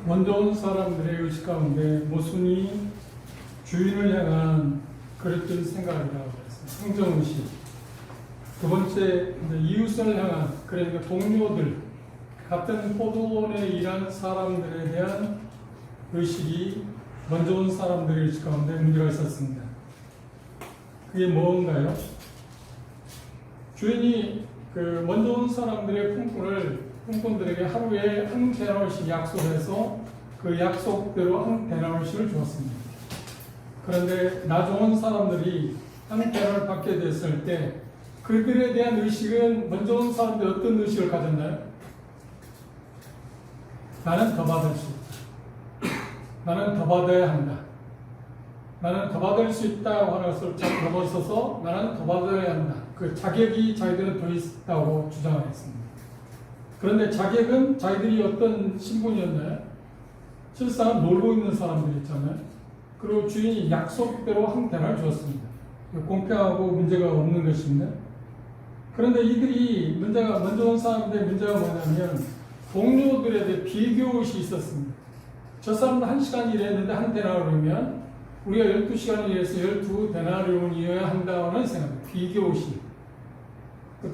먼저 온 사람들의 의식 가운데 모순이 주인을 향한 그릇된 생각이라고 했어요. 성정의식. 두 번째, 이웃을 향한, 그러니까 동료들, 같은 포도원에 일하는 사람들에 대한 의식이 먼저 온 사람들의 의식 가운데 문제가 있었습니다. 그게 뭔가요? 주인이 먼저 온 사람들의 품꾼들에게 하루에 한 데나리씩 약속해서 그 약속대로 한 데나리씩을 주었습니다. 그런데 나중 온 사람들이 한 데나리를 받게 됐을 때 그들에 대한 의식은 먼저 온 사람들이 어떤 의식을 가졌나요? 나는 더 받을 수 있다. 나는 더 받아야 한다. 나는 더 받을 수 있다고 하는 것을 넘어서서 나는 더 받아야 한다. 그 자격이 자기들은 더 있다고 주장했습니다. 그런데 자격은 자기들이 어떤 신분이었나요? 실상 놀고 있는 사람들이 있잖아요. 그리고 주인이 약속대로 한 대를 주었습니다. 공평하고 문제가 없는 것입니다. 그런데 이들이 먼저 온 사람들의 문제가 뭐냐면 동료들에 대해 비교의식이 있었습니다. 저 사람은 1시간 일했는데 한 데나리온이면 우리가 12시간 일해서 12데나리온이어야 한다는 생각입니다. 비교의식.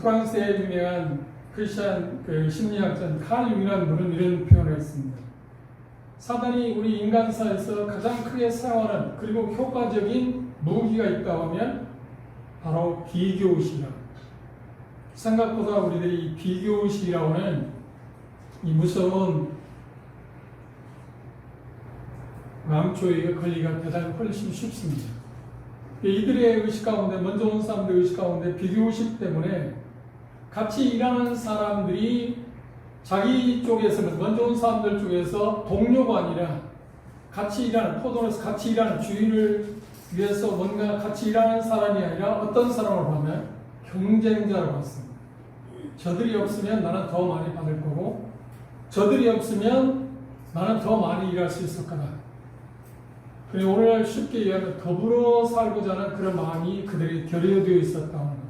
프랑스의 유명한 크리스찬 심리학자 칼 융이라는 분은 이런 표현을 했습니다. 사단이 우리 인간사에서 가장 크게 사용하는 그리고 효과적인 무기가 있다고 하면 바로 비교의식이라고 합니다. 생각보다 우리들이 비교의식이라고 하는 이 무서운 망초에 걸리기가 대단히 훨씬 쉽습니다. 이들의 의식 가운데, 먼저 온 사람들의 의식 가운데 비교의식 때문에 같이 일하는 사람들이 자기 쪽에서는, 먼저 온 사람들 쪽에서 동료가 아니라 같이 일하는, 포도원에서 같이 일하는 주인을 위해서 뭔가 같이 일하는 사람이 아니라 어떤 사람으로 보면 경쟁자로 봤습니다. 저들이 없으면 나는 더 많이 받을 거고, 저들이 없으면 나는 더 많이 일할 수 있을 거다. 그리고 오늘날 쉽게 얘기하면 더불어 살고자 하는 그런 마음이 그들이 결여되어 있었다고 합니다.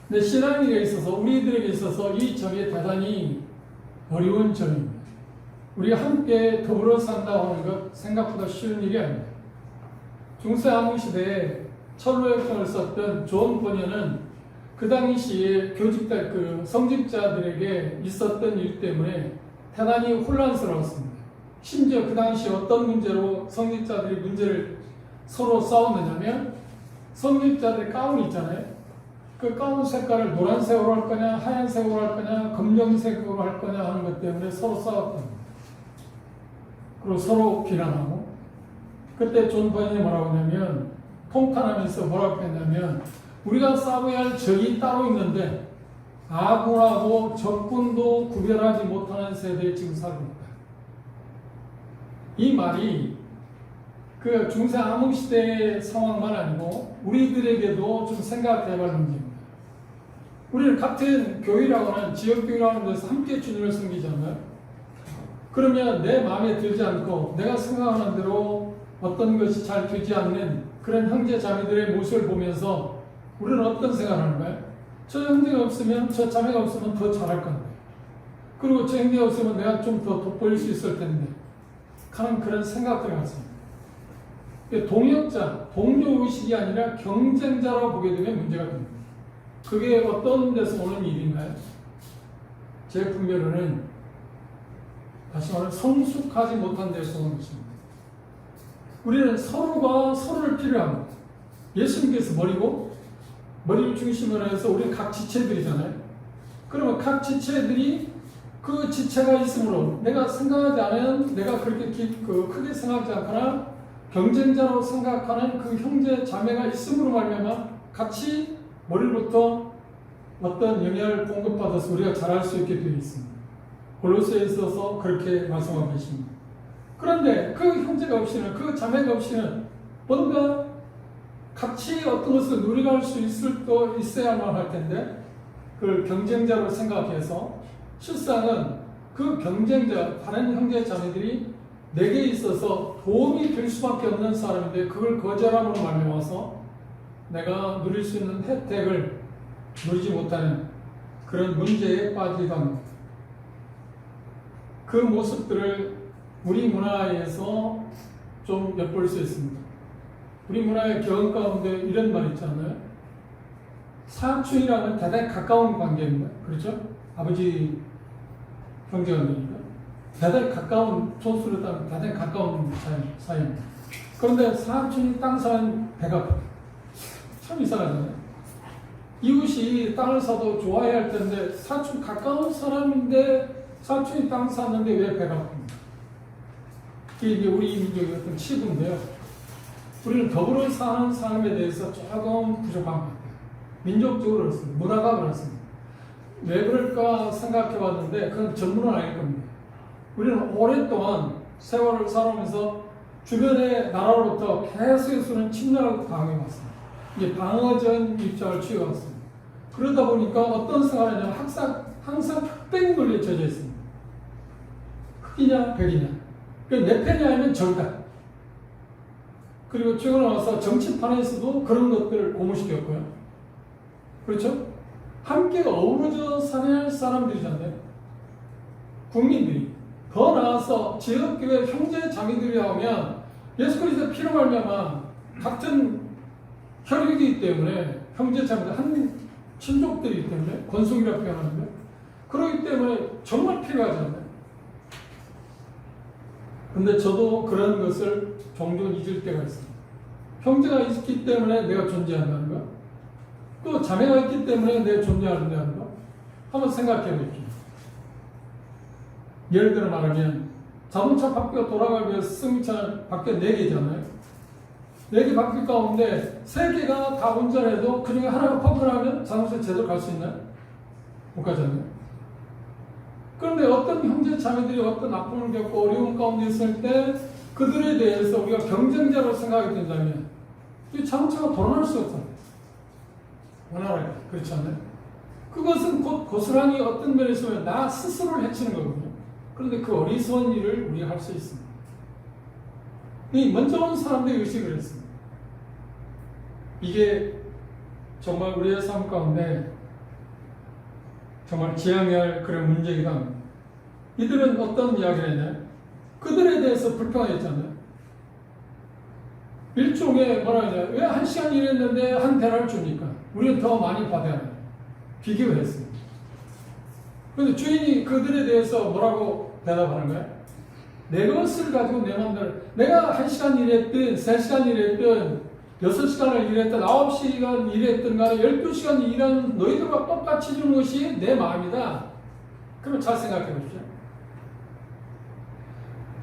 근데 신앙인에 있어서, 우리들에게 있어서 이 점이 대단히 어려운 점입니다. 우리가 함께 더불어 산다고 하는 것 생각보다 쉬운 일이 아닙니다. 중세 한국 시대에 철로역정을 썼던 존 번연은 그 당시에 성직자들에게 있었던 일 때문에 대단히 혼란스러웠습니다. 심지어 그 당시 어떤 문제로 성직자들이 문제를 서로 싸웠느냐면, 성직자들의 가운 있잖아요. 그 가운 색깔을 노란색으로 할 거냐, 하얀색으로 할 거냐, 검정색으로 할 거냐 하는 것 때문에 서로 싸웠던 겁니다. 그리고 서로 비난하고, 그때 존 번연이 뭐라고 하냐면, 통탄하면서 뭐라고 했냐면, 우리가 싸워야 할 적이 따로 있는데 아군하고 적군도 구별하지 못하는 세대에 지금 살고 있다. 이 말이 그 중세 암흑시대의 상황만 아니고 우리들에게도 좀 생각해볼 문제입니다. 우리는 같은 교회라고 하는, 지역교회라고 하는 데서 함께 주님을 섬기잖아요. 그러면 내 마음에 들지 않고 내가 생각하는 대로 어떤 것이 잘 되지 않는 그런 형제 자매들의 모습을 보면서 우리는 어떤 생각을 하는 거예요? 저 형제가 없으면, 저 자매가 없으면 더 잘할 건데, 그리고 저 형제가 없으면 내가 좀 더 돋보일 수 있을 텐데 하는 그런 생각들을 갖습니다. 동역자, 동료의식이 아니라 경쟁자로 보게 되면 문제가 됩니다. 그게 어떤 데서 오는 일인가요? 제 분별로는 다시 말하면 성숙하지 못한 데서 오는 것입니다. 우리는 서로가 서로를 필요합니다. 예수님께서 머리를 중심으로 해서 우리는 각 지체들이잖아요. 그러면 각 지체들이 그 지체가 있으므로 내가 생각하지 않은, 내가 그렇게 크게 생각하지 않거나 경쟁자로 생각하는 그 형제 자매가 있음으로 말미암아 같이 머리부터 어떤 영향을 공급받아서 우리가 잘할 수 있게 되어 있습니다. 골로새에 있어서 그렇게 말씀하고 계십니다. 그런데 그 형제가 없이는, 그 자매가 없이는 뭔가 같이 어떤 것을 누려갈 수 있어야만 할 텐데, 그걸 경쟁자로 생각해서 실상은 그 경쟁자, 다른 형제 자매들이 내게 있어서 도움이 될 수밖에 없는 사람인데 그걸 거절함으로 말미암아서 내가 누릴 수 있는 혜택을 누리지 못하는 그런 문제에 빠지던 그 모습들을 우리 문화에서 좀 엿볼 수 있습니다. 우리 문화의 경험 가운데 이런 말 있잖아요. 사촌이라는 대단히 가까운 관계입니다. 그렇죠? 아버지 형제간이니까 대단히 가까운, 소수로 따르면 대단히 가까운 사이입니다. 그런데 사촌이 땅 사는 배가 아파요. 참 이상하잖아요. 이웃이 땅을 사도 좋아해야 할 텐데 사촌 가까운 사람인데 사촌이 땅 샀는데 왜 배가 아픕니까? 이게 이제 우리 민족의 어떤 치부인데요. 우리는 더불어 사는 삶에 대해서 조금 부족한 것 같아요. 민족적으로 그렇습니다. 문화가 그렇습니다. 왜 그럴까 생각해 봤는데 그건 전문은 아닐 겁니다. 우리는 오랫동안 세월을 살아오면서 주변의 나라로부터 계속해서는 침략을 당해왔습니다. 이제 방어전 입장을 취해왔습니다. 그러다 보니까 어떤 생활을 하냐면 항상 흑백 논리에 젖어 있습니다. 흑이냐 백이냐. 내 편이 아니면 적이다. 그리고 최근에 와서 정치판에서도 그런 것들을 고무시켰고요. 그렇죠? 함께 어우러져 사는 사람들이잖아요. 국민들이. 더 나아서 지역교회 형제 자매들이 오면 예수 그리스도의 피로 말미암아 같은 혈육이기 때문에 형제 자매들 한 친족들이기 때문에 권속이라고 표현하는데 그렇기 때문에 정말 필요하잖아요. 근데 저도 그런 것을 종종 잊을 때가 있습니다. 형제가 있기 때문에 내가 존재한다는 거, 또 자매가 있기 때문에 내가 존재한다는 거, 한번 생각해 볼게요. 예를 들어 말하면 자동차 바퀴가 돌아가기 위해서 승용차 바퀴가 4개잖아요. 4개 바퀴 가운데 3개가 다 운전해도 그 중에 하나가 펑크나면 자동차 제대로 갈 수 있나요? 못 가잖아요. 그런데 어떤 형제 자매들이 어떤 아픔을 겪고 어려운 가운데 있을 때 그들에 대해서 우리가 경쟁자로 생각이 된다면 이 자동차가 돌아갈 수 없잖아요. 원활하게. 그렇지 않나요? 그것은 곧 고스란히 어떤 면에서 보면 나 스스로를 해치는 거거든요. 그런데 그 어리석은 일을 우리가 할 수 있습니다. 이 먼저 온 사람들의 의식을 했습니다. 이게 정말 우리의 삶 가운데 정말 지향해야 할 그런 문제이기도 합니다. 이들은 어떤 이야기를 했나요? 그들에 대해서 불평했잖아요. 일종의 뭐라 하냐, 왜 1시간 일했는데 한 대를 줍니까? 우리는 더 많이 받아야 해요. 비교를 했어요. 그런데 주인이 그들에 대해서 뭐라고 대답하는 거예요? 내 것을 가지고 내 마음대로, 내가 1시간 일했든 3시간 일했든 6시간을 일했든 9시간 일했든 간에 12시간 일한 너희들과 똑같이 주는 것이 내 마음이다. 그러면 잘 생각해 보십시오.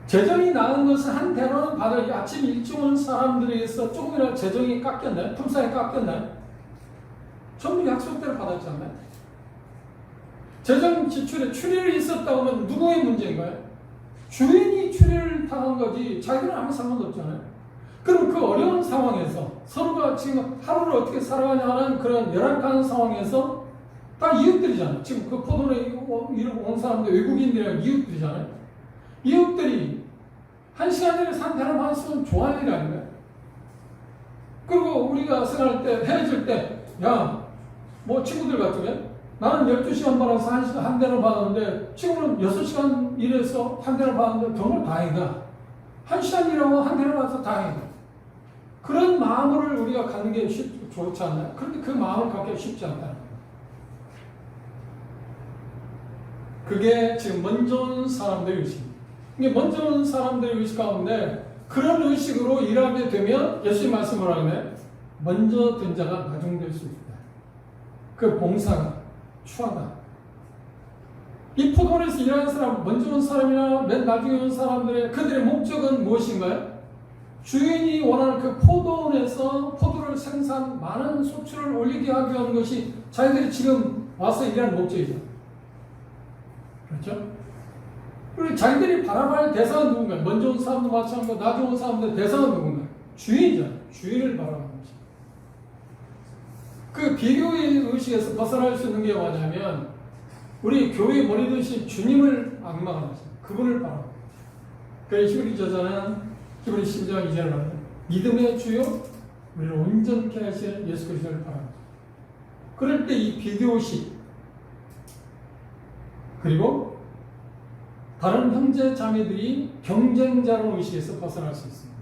재정이 나은 것은 한 대로는 받을 아침 일찍 온 사람들에 의해서 조금이라도 재정이 깎였나요? 품삯이 깎였나요? 전부 약속대로 받았잖아요. 재정 지출에 출혈이 있었다고 하면 누구의 문제인가요? 주인이 출혈을 당한 거지 자기는 아무 상관도 없잖아요. 그럼 그 어려운 상황에서 서로가 지금 하루를 어떻게 살아가냐는 그런 열악한 상황에서 다 이웃들이잖아요. 지금 그 포도를 온 사람들 외국인들이랑 이웃들이잖아요. 이웃들이 1시간 전에 산 대로 받았으면 좋아할 일 아닌가요? 그리고 우리가 생각할 때 헤어질 때 야, 뭐 친구들 같으면 나는 12시간 받아서 한 대를 받았는데 친구는 6시간 일해서 한 대를 받았는데 정말 다행이다. 1시간 일하고 한 대를 받아서 다행이다. 그런 마음을 우리가 갖는 게 좋지 않나요? 그런데 그 마음을 갖기가 쉽지 않다는 거예요. 그게 지금 먼저 온 사람들의 의식입니다. 이게 먼저 온 사람들의 의식 가운데 그런 의식으로 일하게 되면 예수님 말씀을 하면 먼저 된 자가 나중될 수 있다. 그 봉사가 추하다. 이 포도원에서 일하는 사람, 먼저 온 사람이나 맨 나중에 온 사람들의 그들의 목적은 무엇인가요? 주인이 원하는 그 포도원에서 포도를 많은 소출을 올리게 하기 위한 것이 자기들이 지금 와서 일하는 목적이죠. 그렇죠? 그리고 자기들이 바라볼 대상은 누군가요? 먼저 온 사람도 마찬가지고 나중에 온 사람들 대상은 누군가요? 주인이잖아요. 주인을 바라보는 거죠. 그 비교의 의식에서 벗어날 수 있는 게 뭐냐면 우리 교회 머리듯이 주님을 악망하는 거죠. 그분을 바라보는 거죠. 그래서 히브리 저자는 히브리 10장 2절을 말합니다. 믿음의 주요 우리를 온전케 하시는 예수 그리스도를 바랍니다. 그럴 때 이 비교의식 그리고 다른 형제 자매들이 경쟁자라는 의식에서 벗어날 수 있습니다.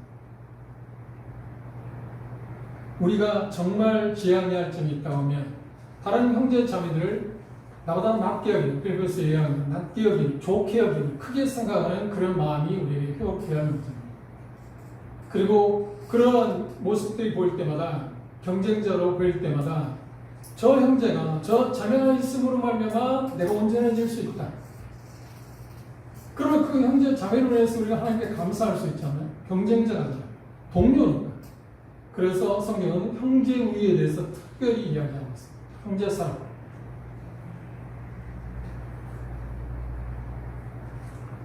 우리가 정말 지향해야 할 점이 있다고 하면 다른 형제 자매들을 나보다 낮게 여기는, 그래서 얘기하는 낮게 여기는, 좋게 여기는, 크게 생각하는 그런 마음이 우리에게 회복해야 합니다. 그리고 그런 모습들이 보일 때마다, 경쟁자로 보일 때마다 저 형제가, 저 자매가 있음으로 말미암아 내가 온전해질 수 있다. 그러면 그 형제 자매로 인해서 우리가 하나님께 감사할 수 있잖아요. 경쟁자가 아니라 동료니까. 그래서 성경은 형제 우위에 대해서 특별히 이야기하고 있습니다. 형제 싸움.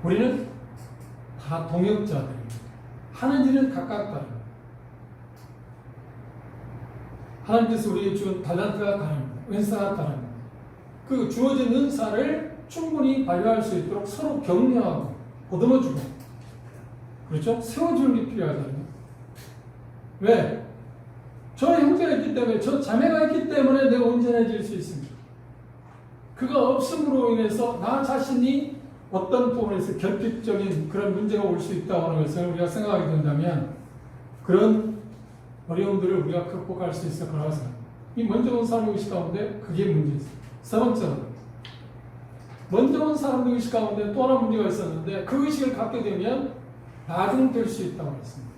우리는 다 동역자들입니다. 하는 일은 각각 다릅니다. 하나님께서 우리에게 준 달란트가 다릅니다. 은사가 다릅니다. 그 주어진 은사를 충분히 발휘할 수 있도록 서로 격려하고 보듬어주고, 그렇죠? 세워주는 게 필요하잖아요. 왜? 저 형제가 있기 때문에, 저 자매가 있기 때문에 내가 온전해질 수 있습니다. 그가 없음으로 인해서 나 자신이 어떤 부분에서 결핍적인 그런 문제가 올 수 있다고 하는 것을 우리가 생각하게 된다면 그런 어려움들을 우리가 극복할 수 있을 거라고 생각합니다. 이 먼저 온 사람의 의식 가운데 그게 문제였어요. 세 번째로, 먼저 온 사람의 의식 가운데 또 하나 문제가 있었는데 그 의식을 갖게 되면 나중될 수 있다고 했습니다.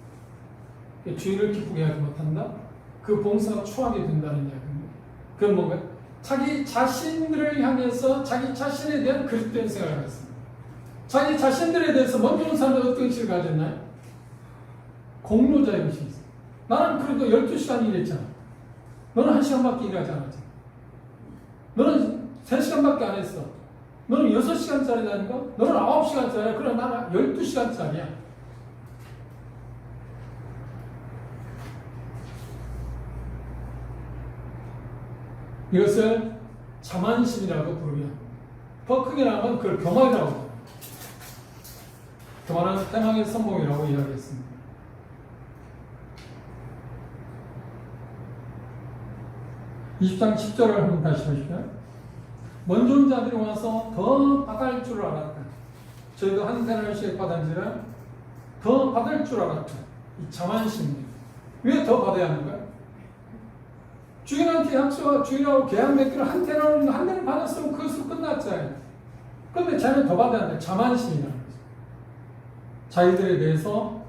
주인을 기쁘게 하지 못한다? 그 봉사가 추하게 된다는 이야기입니다. 그건 뭔가요? 자기 자신들을 향해서 자기 자신에 대한 그릇된 생각을 했습니다. 자기 자신들에 대해서 먼저 온 사람들 어떤 의식을 가졌나요? 공로자의 의식이 있어요. 나는 그래도 12시간 일했잖아. 너는 1시간밖에 일하지 않았잖아. 너는 3시간밖에 안 했어. 너는 6시간짜리라니까? 너는 9시간짜리야. 그럼 나는 12시간짜리야. 이것을 자만심이라고 부르며 더 크게 나가면 그걸 교만이라고 합니다. 교만은 태망의 선봉이라고 이야기했습니다. 20장 10절을 한번 다시 보시죠. 먼저 온 자들이 와서 더 받을 줄 알았다. 저희도 한 대나리씩 받은지라 더 받을 줄 알았다. 이 자만심입니다. 왜 더 받아야 하는 거야? 주인한테 약속하고 주인하고 계약 맺기를 한 대는 받았으면 그것으로 끝났잖아요. 그런데 자기는 더 받아야 한다. 자만심이라는 거죠. 자기들에 대해서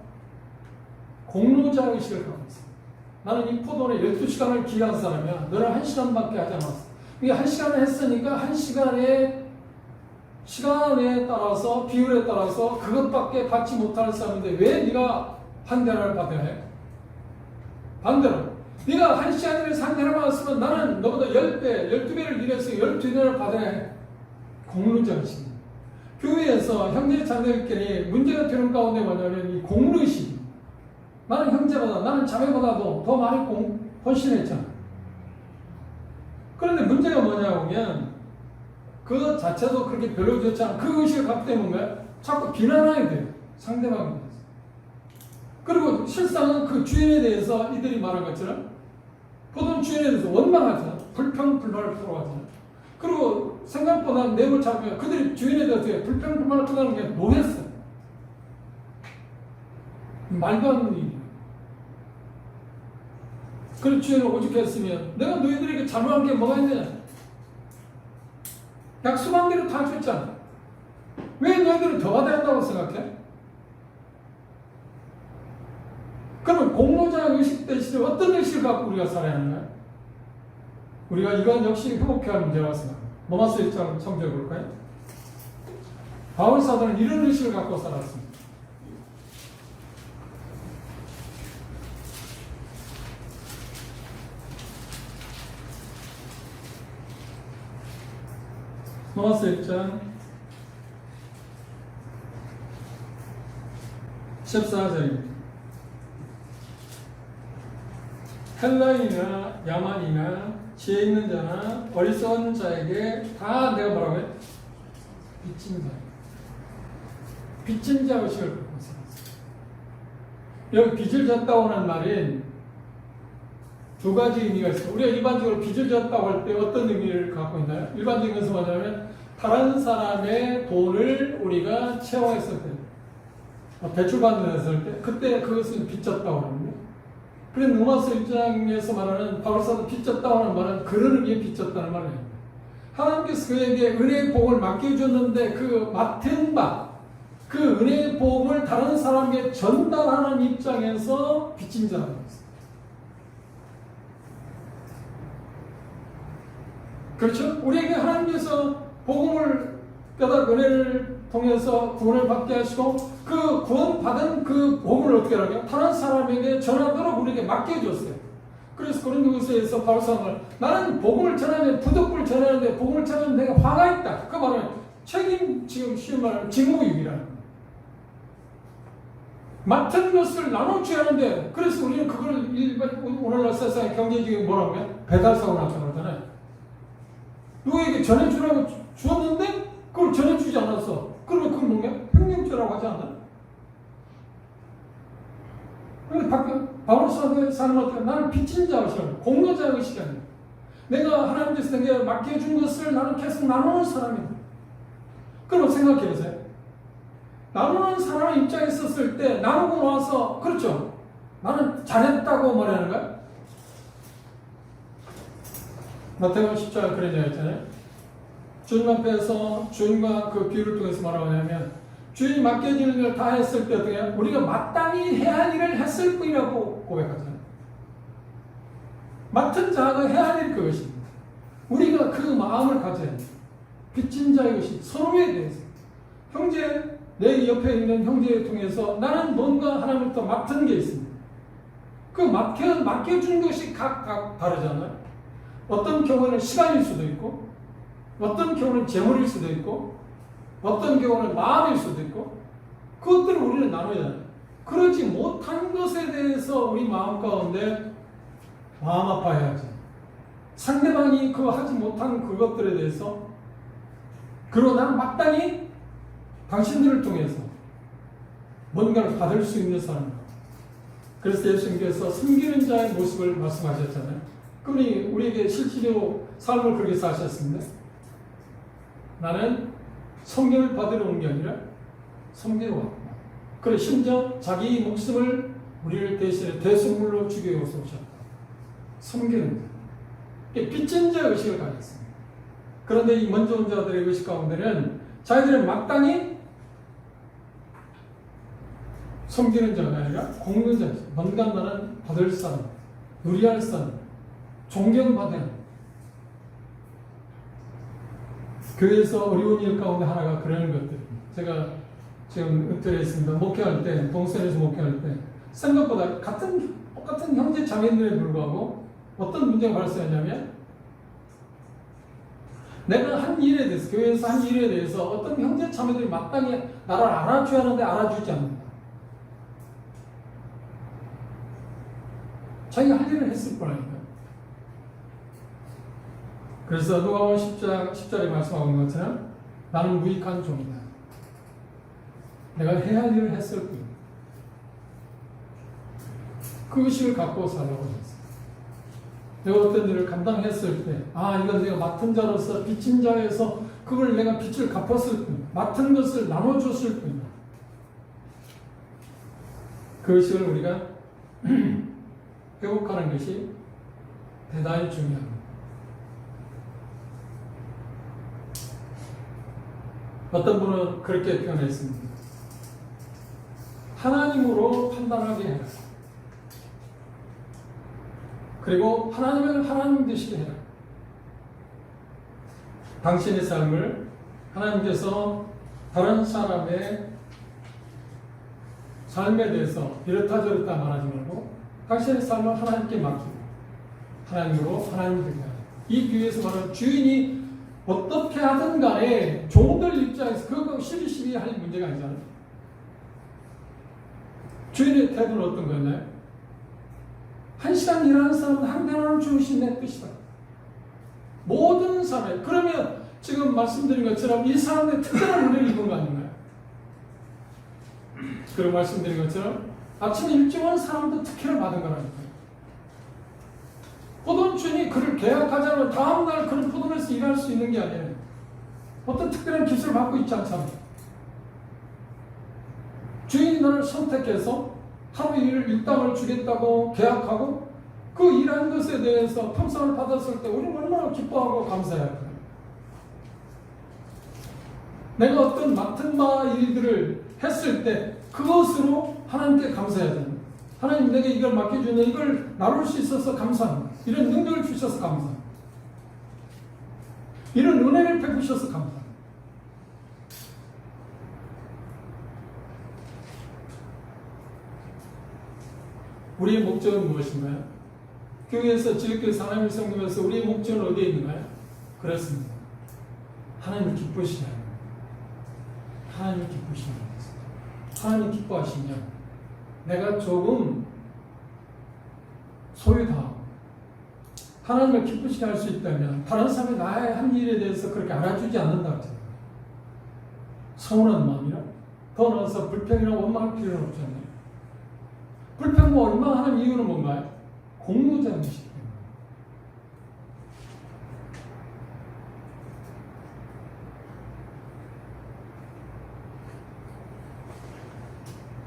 공로자 의식을 갖고 있습니다. 나는 이 포도원에 12시간을 기여한 사람이야. 너는 1시간밖에 하지 않았어. 이게 1시간을 했으니까 1시간에 따라서 비율에 따라서 그것밖에 받지 못할 사람인데 왜 네가 한 대를 받아야 해? 반대로 네가 1시간을 상대를 받았으면 나는 너보다 10배, 12배를 일해서 12대를 받아야 해. 공로자 의식입니다. 교회에서 형제 자매들끼리 문제가 되는 가운데 뭐냐면 이 공로의식. 나는 형제보다, 나는 자매보다도 더 많이 헌신했잖아. 그런데 문제가 뭐냐 보면 그 자체도 그렇게 별로 좋지 않아. 그 의식을 갖기 때문에 자꾸 비난하게 돼요. 상대방에 대해서. 그리고 실상은 그 주인에 대해서 이들이 말한 것처럼 포도원 주인에 대해서 원망하잖아. 불평불만을 풀어가잖아. 그리고 생각보다 내용을 잡으면 그들이 주인에 대해서 불평불만을 풀어가는 게 노했어. 말도 안 되는 일이야. 그런 주인을 오죽했으면 내가 너희들에게 잘못한 게 뭐가 있느냐? 약속한 대로 다 줬잖아. 왜 너희들은 더 받아야 한다고 생각해? 그러면 공로자 의식 대신에 어떤 의식을 갖고 우리가 살아야 하는가요? 우리가 이건 역시 회복해야 할 문제라고 생각합니다. 로마서 1장 참조해 볼까요? 바울 사도는 이런 의식을 갖고 살았습니다. 로마서 1장 14절입니다. 헬라인이나 야만이나 지혜 있는 자나 어리석은 자에게 다 내가 뭐라고 해? 빚진 자. 빚진 자 의식을 갖고 살았어요. 여기 빚을 졌다고 하는 말은 두 가지 의미가 있어요. 우리가 일반적으로 빚을 졌다고 할 때 어떤 의미를 갖고 있나요? 일반적인 것은 뭐냐면 다른 사람의 돈을 우리가 채워했을 때, 대출받는 때, 그때 그것을 빚졌다고 합니다. 그래서 로마서 1장에서 말하는 바울사도 빚졌다고 하는 말은 그를 위해 빚졌다는 말이에요. 하나님께서 그에게 은혜의 복을 맡겨줬는데 그 맡은 바, 그 은혜의 복을 다른 사람에게 전달하는 입장에서 빚진 자라고 했어요. 그렇죠? 우리에게 하나님께서 복음을 깨닫고 은혜를 통해서 구원을 받게 하시고 그 구원받은 그 복음을 어떻게 하라고요? 다른 사람에게 전하도록 우리에게 맡겨줬어요. 그래서 고린도후서에서 바울사는 나는 복음을 전하면 부득불 전하는데 복음을 전하면 내가 화가 있다. 그 말은 책임, 지금 쉬운 말하면 직무유기라는 거예요. 맡은 것을 나눠줘야 하는데 그래서 우리는 그걸 오늘날 세상의 경제적인 뭐라고 해요? 배달사고 나타나고 그러잖아요. 누구에게 전해주라고 주었는데 그걸 전해주지 않았어. 그러면 그건 뭔가 횡령죄라고 하지 않나? 그런데 바울 사람한테 나는 빚진 자의식이야. 공로자 의식이 아니야. 내가 하나님께서 내게 맡겨준 것을 나는 계속 나누는 사람이다. 그럼 생각해 보세요. 나누는 사람의 입장에 있었을 때 나누고 나서 그렇죠. 나는 잘했다고 말하는 거야. 마태복음 10장 그런 얘기 있잖아요. 주님 앞에서 주님과 그 비유를 통해서 뭐라고 하냐면 주인이 맡겨지는 걸 다 했을 때 어떻게 해요? 우리가 마땅히 해야 할 일을 했을 뿐이라고 고백하잖아요. 맡은 자가 해야 할 일 그것입니다. 우리가 그 마음을 가져야 합니다. 빚진 자의 것이 서로에 대해서 형제, 내 옆에 있는 형제를 통해서 나는 뭔가 하나님부터 맡은 게 있습니다. 그 맡겨준 것이 각각 다르잖아요. 어떤 경우는 시간일 수도 있고 어떤 경우는 재물일 수도 있고 어떤 경우는 마음일 수도 있고 그것들을 우리는 나눠야 해요. 그러지 못한 것에 대해서 우리 마음 가운데 마음 아파해야지. 상대방이 그 하지 못한 그것들에 대해서 그러나 나는 마땅히 당신들을 통해서 뭔가를 받을 수 있는 사람. 그래서 예수님께서 섬기는 자의 모습을 말씀하셨잖아요. 그분이 우리에게 실제로 삶을 그렇게 사셨습니다. 나는 섬김을 받으러 온 게 아니라 섬기러 왔다. 그래 심지어 자기 목숨을 우리를 대신해 대속물로 주기 위해서 오셨다. 섬기는 자. 빚진 자 의식을 가졌습니다. 그런데 이 먼저 온 자들의 의식 가운데는 자기들은 마땅히 섬기는 자가 아니라 공는 자, 뭔가 나는 받을 사람, 의리할 사람, 존경받아야 교회에서 어려운 일 가운데 하나가 그런 것들입니다. 제가 지금 은퇴를 했습니다. 목회할 때, 동선에서 목회할 때 생각보다 똑같은 형제 자매들에 불구하고 어떤 문제가 발생하냐면 내가 한 일에 대해서, 교회에서 한 일에 대해서 어떤 형제 자매들이 마땅히 나를 알아줘야 하는데 알아주지 않는다. 자기가 할 일을 했을 뿐 아닙니다. 그래서 누가복음 10절에 말씀하고 있는 것처럼 나는 무익한 종이다. 내가 해야 할 일을 했을 뿐. 그 의식을 갖고 살라고 했어요. 내가 어떤 일을 감당했을 때, 이건 내가 맡은 자로서 빚진 자에서 그걸 내가 빚을 갚았을 뿐. 맡은 것을 나눠줬을 뿐. 그 의식을 우리가 회복하는 것이 대단히 중요합니다. 어떤 분은 그렇게 표현했습니다. 하나님으로 판단하게 해라. 그리고 하나님을 하나님 되시게 해라. 당신의 삶을 하나님께서 다른 사람의 삶에 대해서 이렇다 저렇다 말하지 말고 당신의 삶을 하나님께 맡기고 하나님으로 하나님 되게 하라. 이 교회에서 말하는 주인이 어떻게 하든 간에 종들 입장에서 그거 시비시비 할 문제가 아니잖아요. 주인의 태도는 어떤 거였나요? 1시간 일하는 사람은 한 대나는 주신 내 뜻이다. 모든 사람에 그러면 지금 말씀드린 것처럼 이 사람들이 특별한 은혜를 입은 거 아닌가요? 그리고 말씀드린 것처럼 아침에 일찍 온 사람도 특혜를 받은 거라니까요. 포도주인이 그를 계약하지 않으면 다음날 그런 포도원에서 일할 수 있는 게 아니에요. 어떤 특별한 기술을 갖고 있지 않잖아요. 주인이 너를 선택해서 하루 일을 일당을 주겠다고 계약하고 그 일하는 것에 대해서 평상을 받았을 때 우리는 얼마나 기뻐하고 감사해야 할까요? 내가 어떤 맡은 바 일들을 했을 때 그것으로 하나님께 감사해야 됩니다. 하나님 내게 이걸 맡겨주는 이걸 나눌 수 있어서 감사합니다. 이런 능력을 주셔서 감사합니다. 이런 은혜를 베푸셔서 감사합니다. 우리의 목적은 무엇인가요? 교회에서 지역교회에서 하나님을 섬기면서 우리의 목적은 어디에 있는가요? 그렇습니다. 하나님을 기쁘시게 하는 거예요. 하나님을 기쁘시게 하는 거예요. 하나님 기뻐하시면 내가 조금 소유 다 하나님을 기쁘시게 할 수 있다면 다른 사람이 나의 한 일에 대해서 그렇게 알아주지 않는다 하잖아요. 서운한 마음이라 더 나아가서 불평이나 원망할 필요는 없잖아요. 불평과 원망하는 이유는 뭔가요? 공로자이시기 때문에.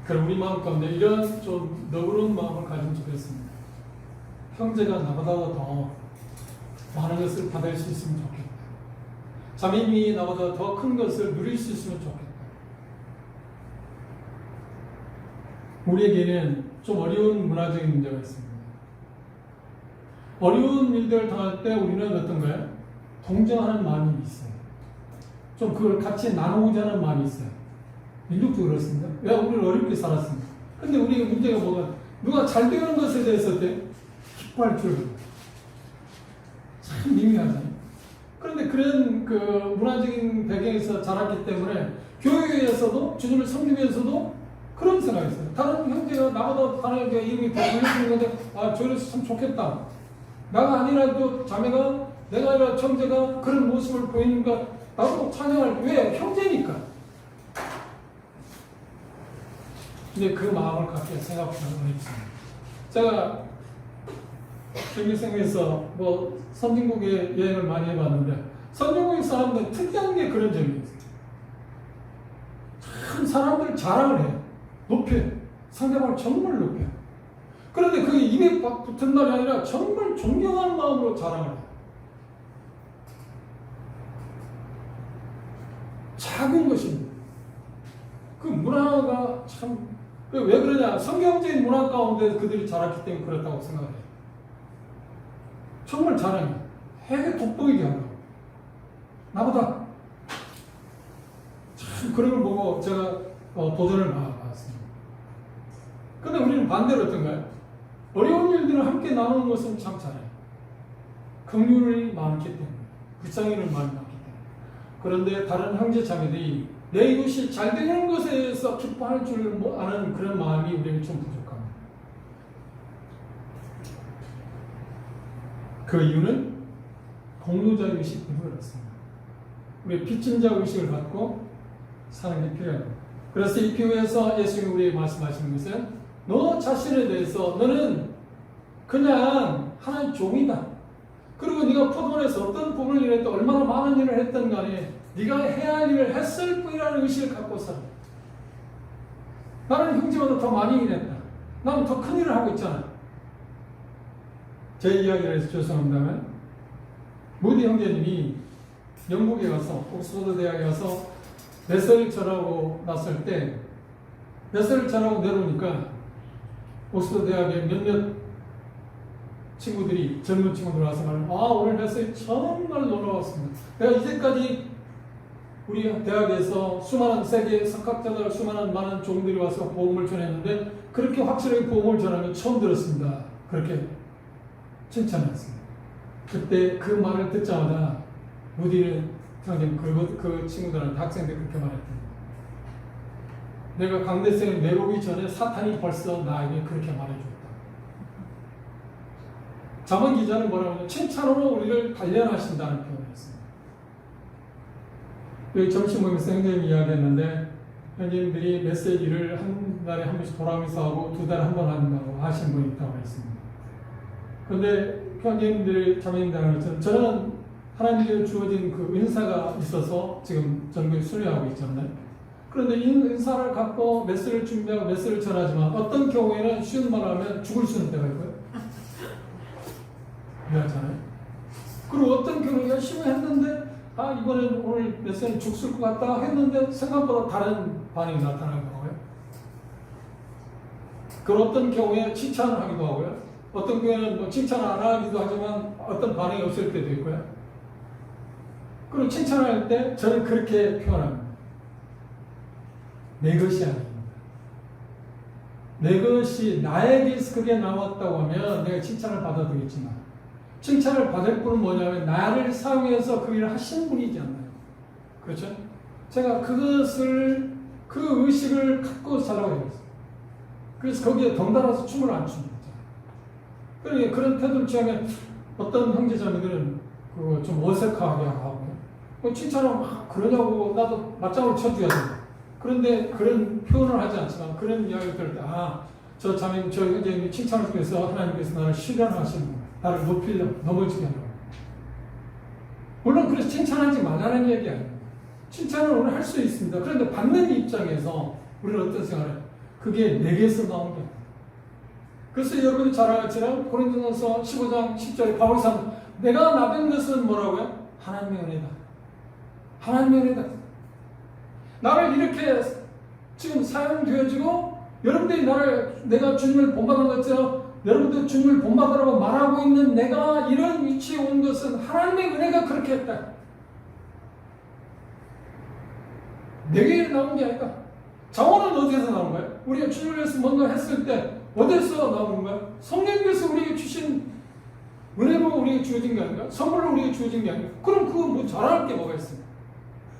그럼 우리 마음 가운데 이런 좀 너그러운 마음을 가지면 좋겠습니다. 형제가 나보다 더 많은 것을 받을 수 있으면 좋겠다. 자매님이 나보다 더 큰 것을 누릴 수 있으면 좋겠다. 우리에게는 좀 어려운 문화적인 문제가 있습니다. 어려운 일들을 당할 때 우리는 어떤가요? 동정하는 마음이 있어요. 좀 그걸 같이 나누고자 하는 마음이 있어요. 민족도 그렇습니다. 왜 우리는 어렵게 살았습니다. 근데 우리의 문제가 뭐가, 누가 잘 되는 것에 대해서 기뻐할 줄 참 미묘하잖아요. 그런데 그런 그 문화적인 배경에서 자랐기 때문에 교회에서도 주님을 섬기면서도 그런 생각이 있어요. 다른 형제가 나보다 다른 형제가 이름이 더 불려주는 건데 아 저래서 참 좋겠다. 나가 아니라도 자매가 내가 아니라 형제가 그런 모습을 보이니까 나도 찬양할. 왜? 형제니까. 근데 그 마음을 갖게 생각하는 어렵습니다. 제가 중일생에서 뭐 선진국에 여행을 많이 해봤는데 선진국의 사람들은 특이한 게 그런 점이 있어요. 참 사람들 자랑을 해요. 높여요. 상대방을 정말 높여요. 그런데 그게 입에 붙은 말이 아니라 정말 존경하는 마음으로 자랑을 해요. 작은 것입니다. 그 문화가 참, 왜 그러냐? 성경적인 문화 가운데 그들이 자랐기 때문에 그렇다고 생각해요. 정말 자랑해요. 되게 돋보이게 하고. 나보다. 참, 그런 걸 보고 제가 도전을 받았습니다. 근데 우리는 반대로 어떤가요? 어려운 일들을 함께 나누는 것은 참 잘해요. 긍휼이 많기 때문에. 불쌍히를 많이 많기 때문에. 그런데 다른 형제 자매들이 내 이웃이 잘 되는 것에 대해서 기뻐할 줄 아는 그런 마음이 우리에게 좀 부족합니다. 그 이유는 공로자 의식이 그렇습니다. 우리 빚진 자 의식을 갖고 사는 게 필요합니다. 그래서 이 교회에서 예수님이 우리에게 말씀하시는 것은 너 자신에 대해서 너는 그냥 하나의 종이다. 그리고 네가 포도원에서 어떤 부분을 일했든 얼마나 많은 일을 했든 간에 네가 해야 할 일을 했을 뿐이라는 의식을 갖고 살아. 나는 형제보다 더 많이 일했다. 나는 더 큰 일을 하고 있잖아. 제 이야기를 해서 죄송합니다만 무디 형제님이 영국에 가서 옥스퍼드 대학에 가서 레슬을 전하고 났을 때 레슬을 전하고 내려오니까 옥스퍼드 대학에 몇몇 친구들이 젊은 친구들 와서 말하면 오늘 레슬이 정말 놀라웠습니다. 내가 이제까지 우리 대학에서 수많은 세계 석학자들 수많은 많은 종들이 와서 복음을 전했는데 그렇게 확실하게 복음을 전하는 건 처음 들었습니다. 그렇게 칭찬했습니다. 그때 그 말을 듣자마자 무디는 형님 그 친구들한테 학생들 그렇게 말했답니다. 내가 강대생에 내려오기 전에 사탄이 벌써 나에게 그렇게 말해줬다. 자문 기자는 뭐라고 하냐면 칭찬으로 우리를 단련하신다는 표현을 했습니다. 여기 점심 모임에서 형님 이야기했는데 형님들이 메시지를 한 달에 한 번씩 돌아오면서 하고 두 달에 한 번 한다고 하신 분이 있다고 했습니다. 그런데 형님들, 자매님들, 저는 하나님께 주어진 그 은사가 있어서 지금 전교에 순회하고 있잖아요. 그런데 이 은사를 갖고 메시지를 준비하고 메시지를 전하지만 어떤 경우에는 쉬운 말을 하면 죽을 수 있는 때가 있고요. 이해하잖아요. 그리고 어떤 경우는 열심히 했는데 이번엔 오늘 메시지는 죽을 것 같다 했는데 생각보다 다른 반응이 나타나는 거고요. 그리고 어떤 경우에 칭찬을 하기도 하고요. 어떤 경우에는 뭐 칭찬을 안 하기도 하지만 어떤 반응이 없을 때도 있고요. 그리고 칭찬할 때 저는 그렇게 표현합니다. 내 것이 아닙니다. 내 것이 나에게서 그게 나왔다고 하면 내가 칭찬을 받아들이겠지만 칭찬을 받을 분은 뭐냐면 나를 사용해서 그 일을 하신 분이지 않나요? 그렇죠? 제가 그것을 그 의식을 갖고 살라고 했어요. 그래서 거기에 덩달아서 춤을 안 춥니다. 그러니까 그런 태도를 취하면 어떤 형제자매들은 그거 좀 어색하게 하고 칭찬을 막 그러냐고 나도 맞장을 쳐줘야 된다. 그런데 그런 표현을 하지 않지만 그런 이야기를 들을 때 저 자매님, 저 형제님 칭찬을 통해서 하나님께서 나를 실현하시는 거예요. 나를 높이려고, 넘어지게 하려고. 물론 그래서 칭찬하지 말라는 얘기 아니에요. 칭찬을 오늘 할 수 있습니다. 그런데 받는 입장에서 우리는 어떤 생각을 해요? 그게 내게서 나온 게 아니에요. 그래서 여러분이 잘 알지만 고린도전서 15장 10절에 바울이 상 내가 나된 것은 뭐라고요? 하나님의 은혜다. 하나님의 은혜다. 나를 이렇게 지금 사용되어지고 여러분들이 내가 주님을 본받은 것처럼 여러분들 주님을 본받으라고 말하고 있는 내가 이런 위치에 온 것은 하나님의 은혜가 그렇게 했다. 내게 나온 게 아니다. 자원은 어디에서 나온 거예요? 우리가 주님을 위해서 뭔가 했을 때 어디서 나오는 거예요? 성령께서 우리에게 주신 은혜로 우리에게 주어진 게 아닌가? 선물로 우리에게 주어진 게 아닌가? 그럼 그거 뭐 잘할 게 뭐가 있어요?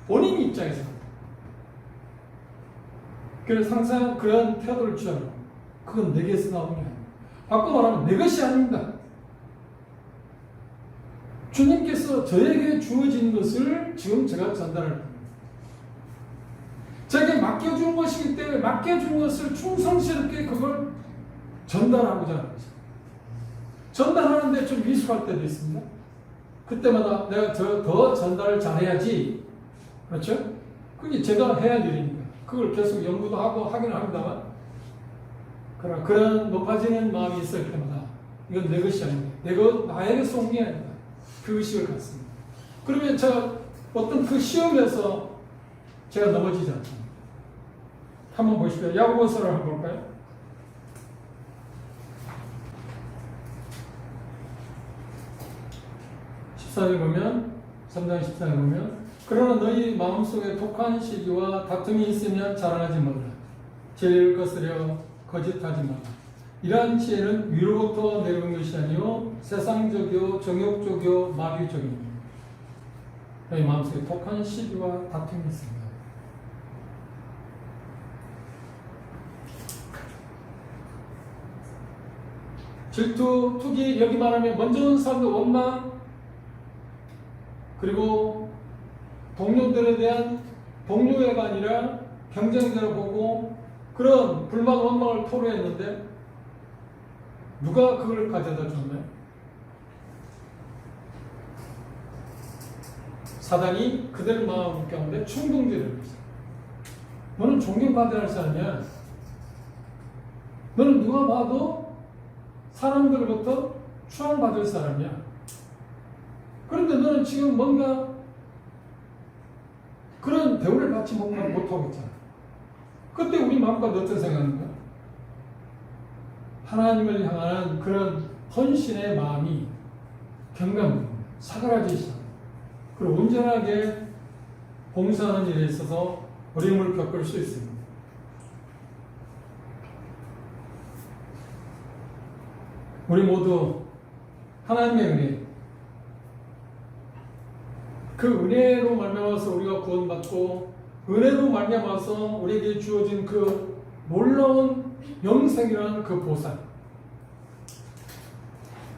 본인 입장에서. 그래서 항상 그런 태도를 취하는 거예요. 그건 내게서 나오는 게 아닙니다. 바꿔 말하면 내 것이 아닙니다. 주님께서 저에게 주어진 것을 지금 제가 전달할 겁니다. 제게 맡겨준 것이기 때문에 맡겨준 것을 충성스럽게 그걸 전달하고자 하는 거죠. 전달하는데 좀 미숙할 때도 있습니다. 그때마다 내가 더 전달을 잘해야지. 그렇죠? 그게 제가 해야 할 일이니까. 그걸 계속 연구도 하고 하긴 합니다만 그러나 그런 높아지는 마음이 있을 때마다 이건 내 것이 아닙니다. 나에게서 온 게 아닙니다. 그 의식을 갖습니다. 그러면 제가 어떤 그 시험에서 제가 넘어지지 않습니다. 한번 보십시오. 야고보서를 한번 볼까요? 14절 보면 3장 14절 보면 그러나 너희 마음속에 독한 시기와 다툼이 있으면 자랑하지 말라. 진리를 거스려 거짓하지 말라. 이러한 지혜는 위로부터 내려온 것이 아니요 세상적이요 정욕적이요 마귀적입니다. 너희 마음속에 독한 시기와 다툼이 있습니다. 질투, 투기, 여기 말하면 먼저 온 사람들 원망, 그리고 동료들에 대한 동료애가 아니라 경쟁자로 보고 그런 불만 원망을 토로했는데 누가 그걸 가져다 줬나요? 사단이 그들 마음 가운데 충동들을 했어요. 너는 존경받아야 할 사람이야. 너는 누가 봐도 사람들로부터 추앙받을 사람이야. 그런데 너는 지금 뭔가 그런 대우를 받지 못하고 있잖아. 그때 우리 마음가운데 어떤 생각인가? 하나님을 향하는 그런 헌신의 마음이 경감됩니다. 사그라지기 시작합니다. 그리고 온전하게 봉사하는 일에 있어서 어려움을 겪을 수 있습니다. 우리 모두 하나님의 은혜, 그 은혜로 말미암아서 우리가 구원받고 은혜로 말미암아서 우리에게 주어진 그 놀라운 영생이라는 그 보상,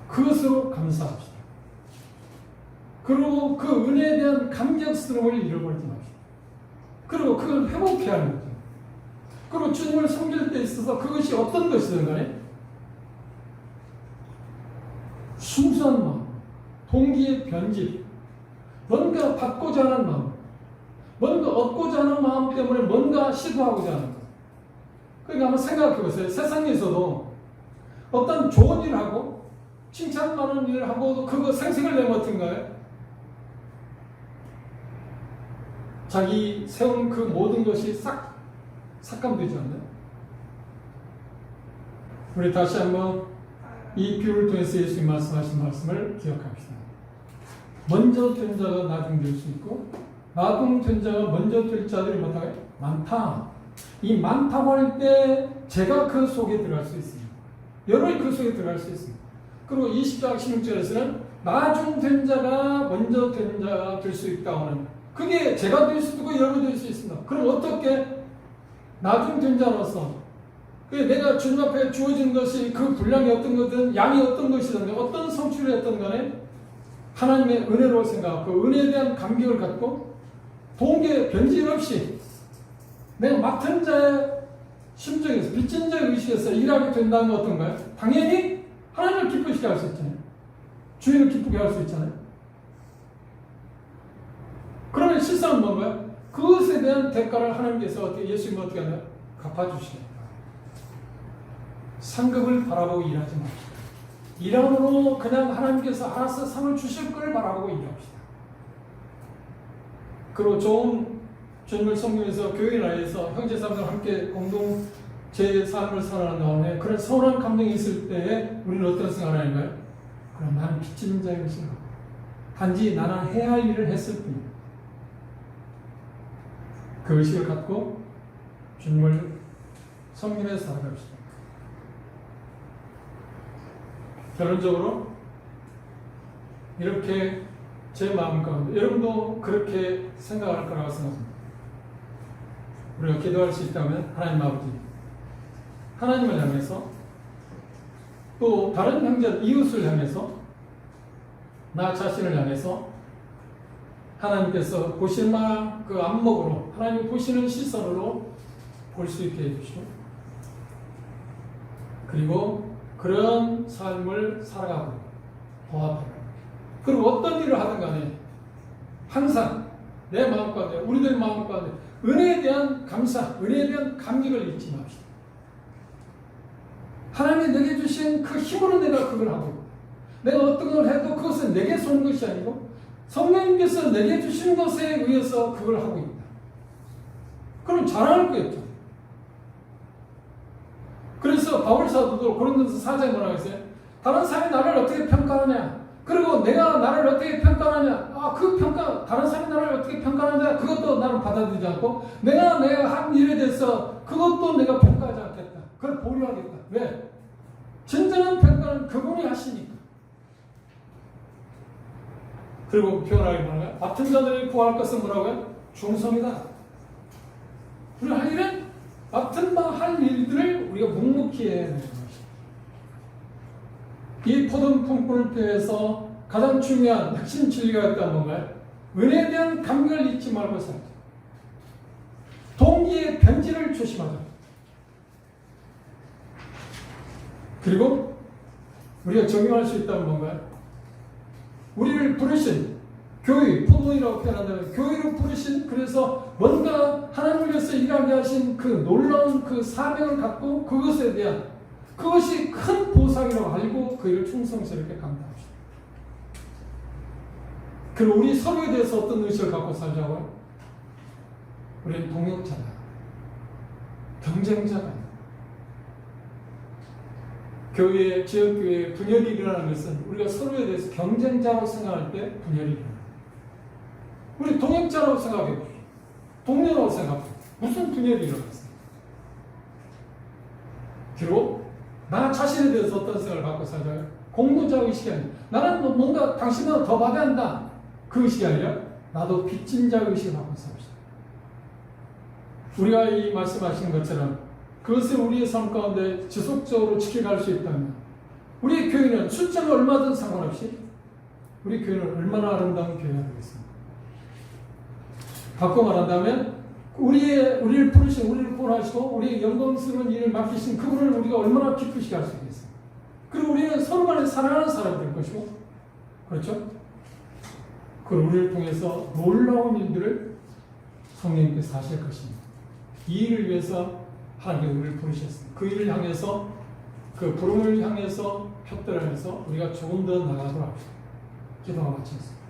그것으로 감사합시다. 그리고 그 은혜에 대한 감격스러움을 잃어버리지 맙시다. 그리고 그걸 회복해야 하는 거죠. 그리고 주님을 섬길 때 있어서 그것이 어떤 것이든 간에 순수한 마음, 동기의 변질, 뭔가 받고자 하는 마음, 뭔가 얻고자 하는 마음 때문에 뭔가 시도하고자 하는 것. 그러니까 한번 생각해 보세요. 세상에서도 어떤 좋은 일을 하고 칭찬 많은 일을 하고도 그거 생색을 내면 어떤가요? 자기 세운 그 모든 것이 싹 삭감되지 않나요? 우리 다시 한번 이 비유를 통해서 예수님 말씀하신 말씀을 기억합시다. 먼저 된 자가 나중 될 수 있고 나중 된 자가 먼저 될 자들이 많다. 이 많다고 할 때 제가 그 속에 들어갈 수 있습니다. 여러분이 그 속에 들어갈 수 있습니다. 그리고 20장 16절에서는 나중 된 자가 먼저 된 자가 될 수 있다고 하는, 그게 제가 될 수도 있고 여러분이 될 수 있습니다. 그럼 어떻게 나중 된 자로서 내가 주님 앞에 주어진 것이 그 분량이 어떤 거든 양이 어떤 것이든 어떤 성취를 했던 간에 하나님의 은혜로 생각하고 은혜에 대한 감격을 갖고 동기에 변질 없이 내가 맡은 자의 심정에서 빚진 자의 의식에서 일하게 된다는 건 어떤가요? 당연히 하나님을 기쁘시게 할 수 있잖아요. 주인을 기쁘게 할 수 있잖아요. 그러면 실상은 뭔가요? 그것에 대한 대가를 하나님께서 예수님은 어떻게 하나요? 갚아주시겠다. 상급을 바라보고 일하지 맙시다. 일함으로 그냥 하나님께서 알아서 상을 주실 걸 바라보고 일합시다. 그리고 좋은 주님을 섬기면서 교회 나라에서 형제자매들과 함께 공동 제 삶을 살아가는 가운데 그런 서운한 감정이 있을 때에 우리는 어떤 생각을 하는가요? 그럼 나는 빚진 자의 것이고 단지 나는 해야 할 일을 했을 뿐이다. 그 의식을 갖고 주님을 섬기며 살아갑시다. 결론적으로 이렇게 제 마음 가운데 여러분도 그렇게 생각할 거라고 생각합니다. 우리가 기도할 수 있다면 하나님 아버지, 하나님을 향해서 또 다른 형제 이웃을 향해서 나 자신을 향해서 하나님께서 보시는 그 안목으로 하나님 보시는 시선으로 볼 수 있게 해주시고 그리고 그런 삶을 살아가고 보합하고 그리고 어떤 일을 하든 간에 항상 내 마음 가운데 우리들 마음 가운데 은혜에 대한 감사, 은혜에 대한 감격을 잊지 맙시다. 하나님이 내게 주신 그 힘으로 내가 그걸 하고 있다. 내가 어떤 걸 해도 그것은 내게 쏘는 것이 아니고 성령님께서 내게 주신 것에 의해서 그걸 하고 있다. 그럼 잘할 거였죠. 그래서 바울 사도도 고린도서 4장에 뭐라고 했어요? 다른 사람이 나를 어떻게 평가하냐? 그리고 내가 나를 어떻게 평가하냐? 그 평가, 다른 사람이 나를 어떻게 평가하냐? 그것도 나는 받아들이지 않고 내가 한 일에 대해서 그것도 내가 평가하지 않겠다. 그걸 보류하겠다. 왜? 진정한 평가는 그분이 하시니까. 그리고 표현하기 뭐라고요? 맡은 자들이 구할 것은 뭐라고요? 충성이다. 우리 할 일은 맡은 바 할 일들을 우리가 묵묵히 해야 되는 것입니다. 이 포동 품불교에서 가장 중요한 핵심 진리가 있다는 뭔가요? 은혜에 대한 감격을 잊지 말고 살자. 동기의 변질을 조심하자. 그리고 우리가 적용할 수 있다는 뭔가요? 우리를 부르신 교회, 포동이라고 표현한다면 교회로 부르신 그래서 뭔가 하나님을 위해서 일하게 하신 그 놀라운 그 사명을 갖고 그것에 대한 그것이 큰 보상이라고 알고 그 일을 충성스럽게 감당합시다. 그리고 우리 서로에 대해서 어떤 의식을 갖고 살자고요? 우리는 동역자다. 경쟁자가 아니다. 교회, 지역교회에 분열이 일어나는 것은 우리가 서로에 대해서 경쟁자로 생각할 때 분열이 일어납니다. 우리 동역자라고 생각해 보십시오. 동료라고 생각해 보십시오. 무슨 분열이 일어났어요? 그리고 나 자신에 대해서 어떤 생각을 갖고 살아요? 공부자 의식이 아니라 나는 뭔가 당신보다 더 받아야 한다. 그 의식이 아니라 나도 빚진 자 의식을 갖고 삽시다. 우리가 이 말씀하신 것처럼 그것을 우리의 삶 가운데 지속적으로 지켜갈 수 있다면 우리 교회는 숫자가 얼마든 상관없이 우리 교회는 얼마나 아름다운 교회가 되겠습니까? 바꿔 말한다면 우리를 부르신, 우리를 구원하시고 우리의 영광스러운 일을 맡기신 그분을 우리가 얼마나 기쁘시게 할 수 있겠습니까? 그리고 우리는 서로 간에 사랑하는 사람이 될 것이고, 그렇죠? 그 우리를 통해서 놀라운 일들을 성령님께서 하실 것입니다. 이 일을 위해서 하나님께서 우리를 부르셨습니다. 그 일을 향해서 그 부름을 향해서 표대를 해서 우리가 조금 더 나가도록 합시다. 기도가 마치겠습니다.